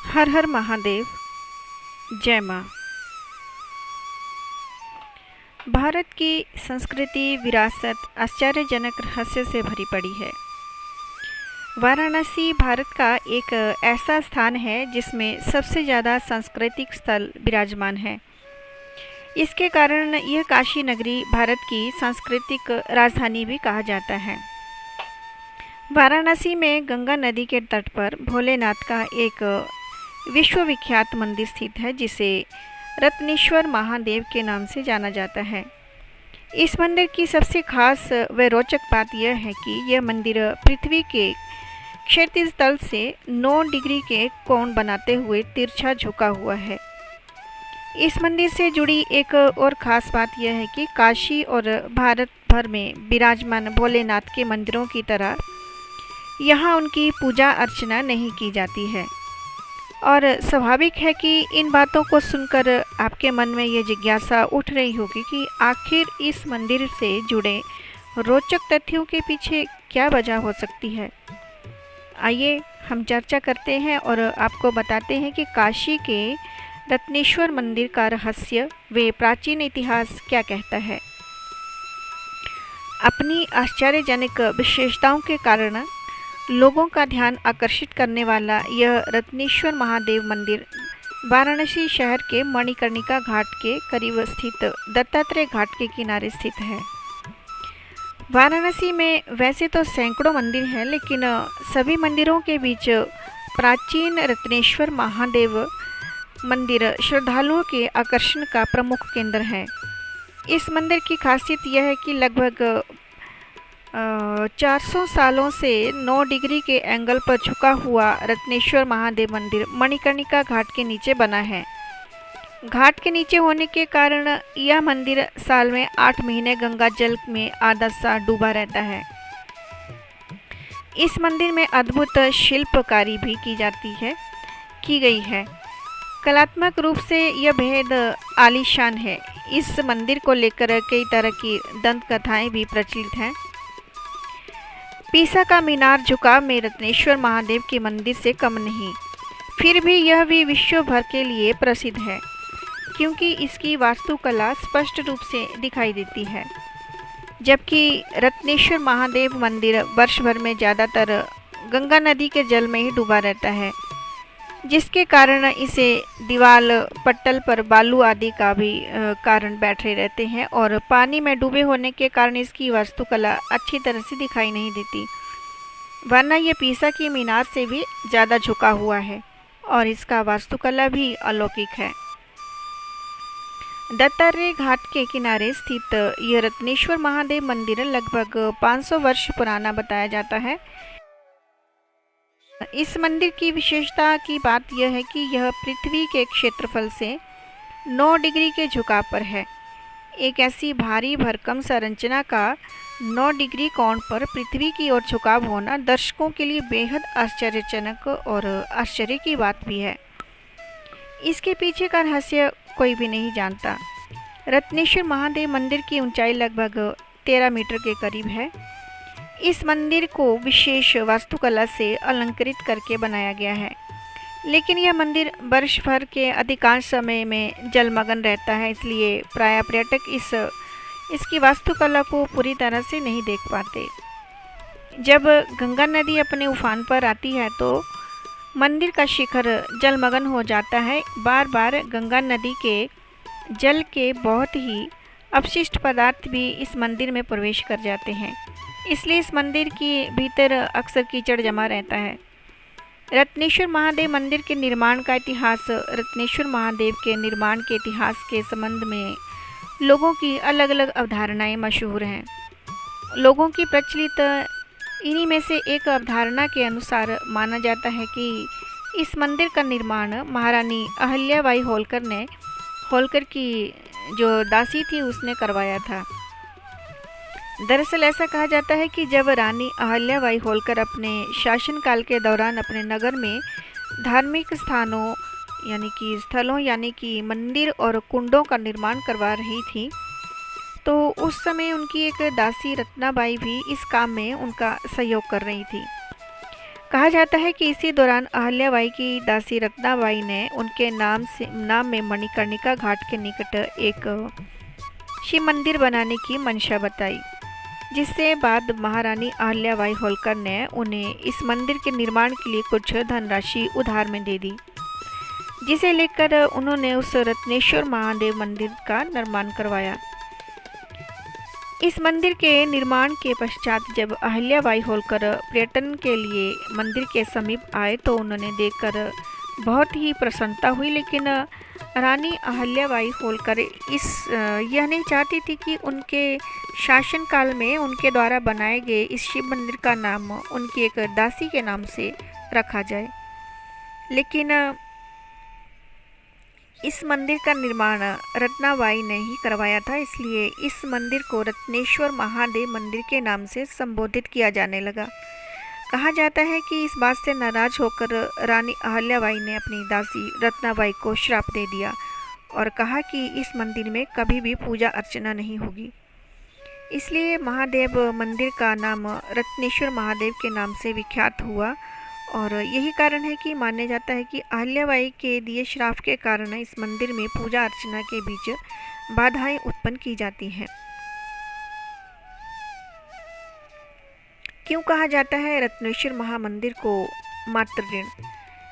हर हर महादेव। जय माँ। भारत की संस्कृति विरासत आश्चर्यजनक रहस्य से भरी पड़ी है। वाराणसी भारत का एक ऐसा स्थान है जिसमें सबसे ज़्यादा सांस्कृतिक स्थल विराजमान है। इसके कारण यह काशी नगरी भारत की सांस्कृतिक राजधानी भी कहा जाता है। वाराणसी में गंगा नदी के तट पर भोलेनाथ का एक विश्वविख्यात मंदिर स्थित है जिसे रत्नेश्वर महादेव के नाम से जाना जाता है। इस मंदिर की सबसे खास व रोचक बात यह है कि यह मंदिर पृथ्वी के क्षैतिज तल से 9 डिग्री के कोण बनाते हुए तिरछा झुका हुआ है। इस मंदिर से जुड़ी एक और ख़ास बात यह है कि काशी और भारत भर में विराजमान भोलेनाथ के मंदिरों की तरह यहाँ उनकी पूजा अर्चना नहीं की जाती है। और स्वाभाविक है कि इन बातों को सुनकर आपके मन में ये जिज्ञासा उठ रही होगी कि आखिर इस मंदिर से जुड़े रोचक तथ्यों के पीछे क्या वजह हो सकती है। आइए हम चर्चा करते हैं और आपको बताते हैं कि काशी के रत्नेश्वर मंदिर का रहस्य व प्राचीन इतिहास क्या कहता है। अपनी आश्चर्यजनक विशेषताओं के कारण लोगों का ध्यान आकर्षित करने वाला यह रत्नेश्वर महादेव मंदिर वाराणसी शहर के मणिकर्णिका घाट के करीब स्थित दत्तात्रेय घाट के किनारे स्थित है। वाराणसी में वैसे तो सैकड़ों मंदिर हैं, लेकिन सभी मंदिरों के बीच प्राचीन रत्नेश्वर महादेव मंदिर श्रद्धालुओं के आकर्षण का प्रमुख केंद्र है। इस मंदिर की खासियत यह है कि लगभग 400 सालों से 9 डिग्री के एंगल पर झुका हुआ रत्नेश्वर महादेव मंदिर मणिकर्णिका घाट के नीचे बना है। घाट के नीचे होने के कारण यह मंदिर साल में 8 महीने गंगा जल में आधा सा डूबा रहता है। इस मंदिर में अद्भुत शिल्पकारी भी की गई है। कलात्मक रूप से यह बेहद आलीशान है। इस मंदिर को लेकर कई तरह की दंत कथाएं भी प्रचलित हैं। पीसा का मीनार झुकाव में रत्नेश्वर महादेव के मंदिर से कम नहीं, फिर भी यह भी विश्व भर के लिए प्रसिद्ध है क्योंकि इसकी वास्तुकला स्पष्ट रूप से दिखाई देती है। जबकि रत्नेश्वर महादेव मंदिर वर्ष भर में ज़्यादातर गंगा नदी के जल में ही डूबा रहता है, जिसके कारण इसे दीवाल पट्टल पर बालू आदि का भी कारण बैठे रहते हैं और पानी में डूबे होने के कारण इसकी वास्तुकला अच्छी तरह से दिखाई नहीं देती, वरना ये पीसा की मीनार से भी ज़्यादा झुका हुआ है और इसका वास्तुकला भी अलौकिक है। दत्तात्रेय घाट के किनारे स्थित यह रत्नेश्वर महादेव मंदिर लगभग 500 वर्ष पुराना बताया जाता है। इस मंदिर की विशेषता की बात यह है कि यह पृथ्वी के क्षेत्रफल से 9 डिग्री के झुकाव पर है। एक ऐसी भारी भरकम संरचना का 9 डिग्री कोण पर पृथ्वी की ओर झुकाव होना दर्शकों के लिए बेहद आश्चर्यजनक और आश्चर्य की बात भी है। इसके पीछे का रहस्य कोई भी नहीं जानता। रत्नेश्वर महादेव मंदिर की ऊंचाई लगभग 13 मीटर के करीब है। इस मंदिर को विशेष वास्तुकला से अलंकृत करके बनाया गया है, लेकिन यह मंदिर वर्ष भर के अधिकांश समय में जलमग्न रहता है, इसलिए प्रायः पर्यटक इसकी वास्तुकला को पूरी तरह से नहीं देख पाते। जब गंगा नदी अपने उफान पर आती है तो मंदिर का शिखर जलमग्न हो जाता है। बार बार गंगा नदी के जल के बहुत ही अपशिष्ट पदार्थ भी इस मंदिर में प्रवेश कर जाते हैं, इसलिए इस मंदिर के भीतर अक्सर कीचड़ जमा रहता है। रत्नेश्वर महादेव मंदिर के निर्माण का इतिहास। रत्नेश्वर महादेव के निर्माण के इतिहास के संबंध में लोगों की अलग अलग अवधारणाएं मशहूर हैं। लोगों की प्रचलित इन्हीं में से एक अवधारणा के अनुसार माना जाता है कि इस मंदिर का निर्माण महारानी अहिल्याबाई होलकर की जो दासी थी उसने करवाया था। दरअसल ऐसा कहा जाता है कि जब रानी अहिल्याबाई होलकर अपने शासनकाल के दौरान अपने नगर में धार्मिक स्थलों यानी कि मंदिर और कुंडों का निर्माण करवा रही थी, तो उस समय उनकी एक दासी रत्नाबाई भी इस काम में उनका सहयोग कर रही थी। कहा जाता है कि इसी दौरान अहल्याबाई की दासी रत्नाबाई ने उनके नाम में मणिकर्णिका घाट के निकट एक शिव मंदिर बनाने की मंशा बताई, जिससे बाद महारानी अहल्याबाई होलकर ने उन्हें इस मंदिर के निर्माण के लिए कुछ धनराशि उधार में दे दी, जिसे लेकर उन्होंने उस रत्नेश्वर महादेव मंदिर का निर्माण करवाया। इस मंदिर के निर्माण के पश्चात जब अहल्याबाई होलकर पर्यटन के लिए मंदिर के समीप आए तो उन्होंने देखकर बहुत ही प्रसन्नता हुई, लेकिन रानी अहल्याबाई होलकर यह नहीं चाहती थी कि उनके शासनकाल में उनके द्वारा बनाए गए इस शिव मंदिर का नाम उनकी एक दासी के नाम से रखा जाए। लेकिन इस मंदिर का निर्माण रत्नाबाई ने ही करवाया था, इसलिए इस मंदिर को रत्नेश्वर महादेव मंदिर के नाम से संबोधित किया जाने लगा। कहा जाता है कि इस बात से नाराज होकर रानी अहल्याबाई ने अपनी दासी रत्नाबाई को श्राप दे दिया और कहा कि इस मंदिर में कभी भी पूजा अर्चना नहीं होगी। इसलिए महादेव मंदिर का नाम रत्नेश्वर महादेव के नाम से विख्यात हुआ और यही कारण है कि माना जाता है कि अहल्याबाई के दिए श्राप के कारण इस मंदिर में पूजा अर्चना के बीच बाधाएं उत्पन्न की जाती हैं। क्यों कहा जाता है रत्नेश्वर महामंदिर को मातृ ऋण?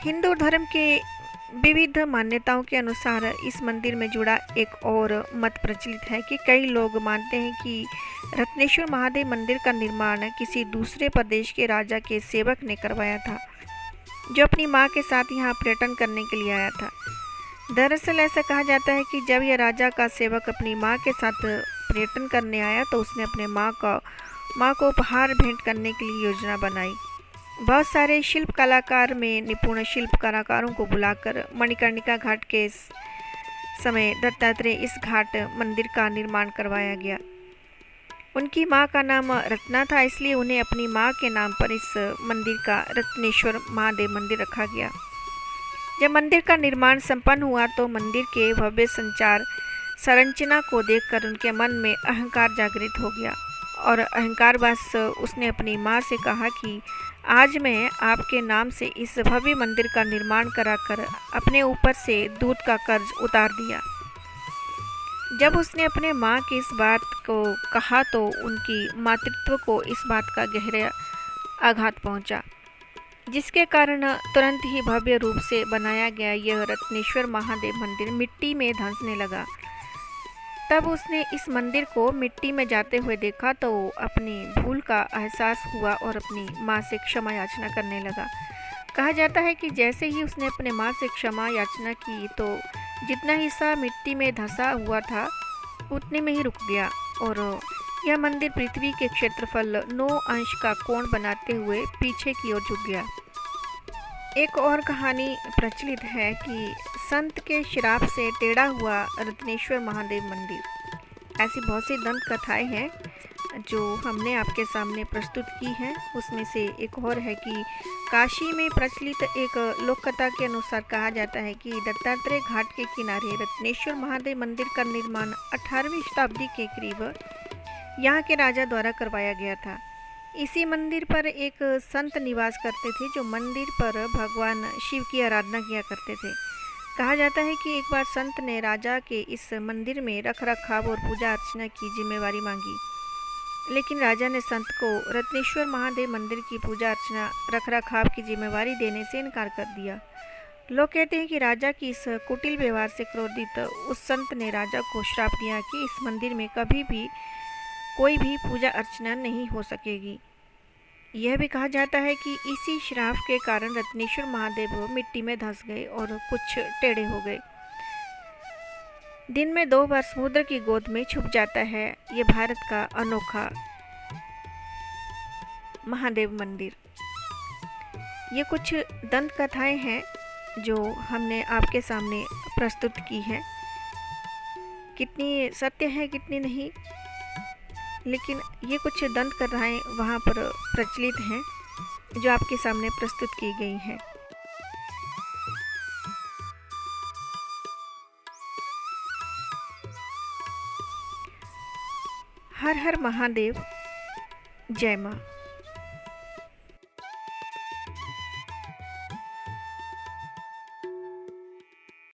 हिंदू धर्म के विविध मान्यताओं के अनुसार इस मंदिर में जुड़ा एक और मत प्रचलित है कि कई लोग मानते हैं कि रत्नेश्वर महादेव मंदिर का निर्माण किसी दूसरे प्रदेश के राजा के सेवक ने करवाया था, जो अपनी मां के साथ यहाँ पर्यटन करने के लिए आया था। दरअसल ऐसा कहा जाता है कि जब यह राजा का सेवक अपनी मां के साथ पर्यटन करने आया तो उसने अपने मां को उपहार भेंट करने के लिए योजना बनाई। बहुत सारे शिल्प कलाकार में निपुण शिल्प कलाकारों को बुलाकर मणिकर्णिका घाट के समय दत्तात्रेय इस घाट मंदिर का निर्माण करवाया गया। उनकी मां का नाम रत्ना था, इसलिए उन्हें अपनी मां के नाम पर इस मंदिर का रत्नेश्वर महादेव मंदिर रखा गया। जब मंदिर का निर्माण संपन्न हुआ तो मंदिर के भव्य संरचना को देखकर उनके मन में अहंकार जागृत हो गया और अहंकारवश उसने अपनी मां से कहा कि आज मैं आपके नाम से इस भव्य मंदिर का निर्माण कराकर अपने ऊपर से दूध का कर्ज उतार दिया। जब उसने अपने मां की इस बात को कहा तो उनकी मातृत्व को इस बात का गहरा आघात पहुंचा, जिसके कारण तुरंत ही भव्य रूप से बनाया गया यह रत्नेश्वर महादेव मंदिर मिट्टी में धंसने लगा। तब उसने इस मंदिर को मिट्टी में जाते हुए देखा तो अपनी भूल का एहसास हुआ और अपनी मां से क्षमा याचना करने लगा। कहा जाता है कि जैसे ही उसने अपने मां से क्षमा याचना की तो जितना हिस्सा मिट्टी में धंसा हुआ था उतने में ही रुक गया और यह मंदिर पृथ्वी के क्षेत्रफल 9 अंश का कोण बनाते हुए पीछे की ओर झुक गया। एक और कहानी प्रचलित है कि संत के श्राप से टेढ़ा हुआ रत्नेश्वर महादेव मंदिर। ऐसी बहुत सी दंत कथाएं हैं जो हमने आपके सामने प्रस्तुत की हैं। उसमें से एक और है कि काशी में प्रचलित एक लोक कथा के अनुसार कहा जाता है कि दत्तात्रेय घाट के किनारे रत्नेश्वर महादेव मंदिर का निर्माण 18वीं शताब्दी के करीब यहाँ के राजा द्वारा करवाया गया था। इसी मंदिर पर एक संत निवास करते थे जो मंदिर पर भगवान शिव की आराधना किया करते थे। कहा जाता है कि एक बार संत ने राजा के इस मंदिर में रख रखाव और पूजा अर्चना की जिम्मेवारी मांगी, लेकिन राजा ने संत को रत्नेश्वर महादेव मंदिर की पूजा अर्चना रख रखाव की जिम्मेवारी देने से इनकार कर दिया। लोग कहते हैं कि राजा की इस कुटिल व्यवहार से क्रोधित उस संत ने राजा को श्राप दिया कि इस मंदिर में कभी भी कोई भी पूजा अर्चना नहीं हो सकेगी। यह भी कहा जाता है कि इसी श्राप के कारण रत्नेश्वर महादेव मिट्टी में धंस गए और कुछ टेढ़े हो गए। दिन में 2 बार समुद्र की गोद में छुप जाता है ये भारत का अनोखा महादेव मंदिर। ये कुछ दंत कथाएं हैं जो हमने आपके सामने प्रस्तुत की हैं। कितनी सत्य है कितनी नहीं, लेकिन ये कुछ दंत कथाएं वहाँ पर प्रचलित हैं जो आपके सामने प्रस्तुत की गई हैं। हर हर महादेव, जय माँ।